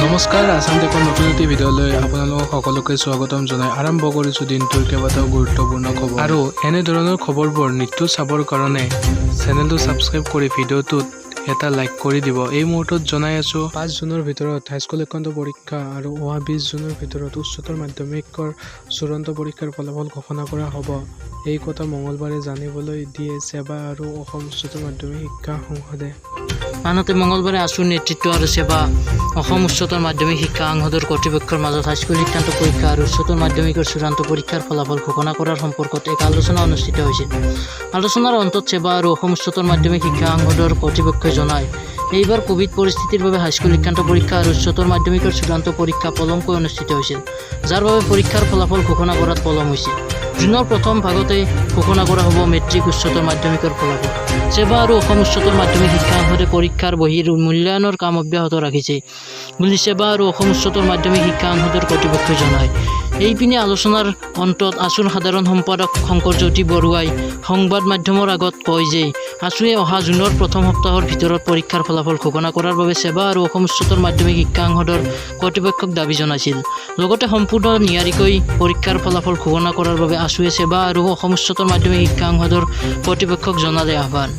নমস্কাৰ আসাম টেকৰ নতুন এটি ভিডিঅ'লৈ আপোনালোকক সকলোকে স্বাগতম জনাই আৰম্ভ কৰিছোঁ দিনটোৰ কেইবাটাও গুৰুত্বপূৰ্ণ খবৰ আৰু এনে ধৰণৰ খবৰবোৰ নিত্য চাবৰ কাৰণে চেনেলটো ছাবস্ক্ৰাইব কৰি ভিডিঅ'টোত এটা লাইক কৰি দিব। এই মুহূৰ্তত জনাই আছো 5 জুনৰ ভিতৰত হাইস্কুল একান্ত পৰীক্ষা আৰু 20 জুনৰ ভিতৰত উচ্চতৰ মাধ্যমিকৰ চূড়ান্ত পৰীক্ষাৰ ফলাফল ঘোষণা কৰা হ'ব। এই কথা মঙলবাৰে জানিবলৈ দিয়ে সেৱা আৰু অসম উচ্চতৰ মাধ্যমিক শিক্ষা সংসদে। আনহাতে মঙলবাৰে আছুৰ নেতৃত্ব আৰু সেৱা অসম উচ্চতৰ মাধ্যমিক শিক্ষা সংসদৰ কৰ্তৃপক্ষৰ মাজত হাইস্কুল শিক্ষান্ত পৰীক্ষা আৰু উচ্চতৰ মাধ্যমিকৰ চূড়ান্ত পৰীক্ষাৰ ফলাফল ঘোষণা কৰাৰ সম্পৰ্কত এক আলোচনা অনুষ্ঠিত হৈছিল। আলোচনাৰ অন্তত সেৱা আৰু অসম উচ্চতৰ মাধ্যমিক শিক্ষা সংসদৰ কৰ্তৃপক্ষই জনায়, এইবাৰ কোভিড পৰিস্থিতিৰ বাবে হাইস্কুল শিক্ষান্ত পৰীক্ষা আৰু উচ্চতৰ মাধ্যমিকৰ চূড়ান্ত পৰীক্ষা পলমকৈ অনুষ্ঠিত হৈছিল, যাৰ বাবে পৰীক্ষাৰ ফলাফল ঘোষণা কৰাত পলম হৈছিল। জুনৰ প্ৰথম ভাগতে ঘোষণা কৰা হ'ব মেট্ৰিক উচ্চতৰ মাধ্যমিকৰ ফলাফল। সেৱা আৰু অসম উচ্চতৰ মাধ্যমিক শিক্ষা সংসদে পৰীক্ষাৰ বহিৰ মূল্যায়নৰ কাম অব্যাহত ৰাখিছে বুলি সেৱা আৰু অসম উচ্চতৰ মাধ্যমিক শিক্ষা সংসদৰ কৰ্তৃপক্ষই জনায়। এইপিনে আলোচনাৰ অন্তত আছুৰ সাধাৰণ সম্পাদক শংকৰজ্যোতি বৰুৱাই সংবাদ মাধ্যমৰ আগত কয় যে আছুৱে অহা জুনৰ প্ৰথম সপ্তাহৰ ভিতৰত পৰীক্ষাৰ ফলাফল ঘোষণা কৰাৰ বাবে সেৱা আৰু অসম উচ্চতৰ মাধ্যমিক শিক্ষা সংসদৰ কৰ্তৃপক্ষক দাবী জনাইছিল। লগতে সম্পূৰ্ণ নিয়াৰিকৈ পৰীক্ষাৰ ফলাফল ঘোষণা কৰাৰ বাবে আছুৱে সেৱা আৰু অসম উচ্চতৰ মাধ্যমিক শিক্ষা সংসদৰ কৰ্তৃপক্ষক জনালে আহ্বান।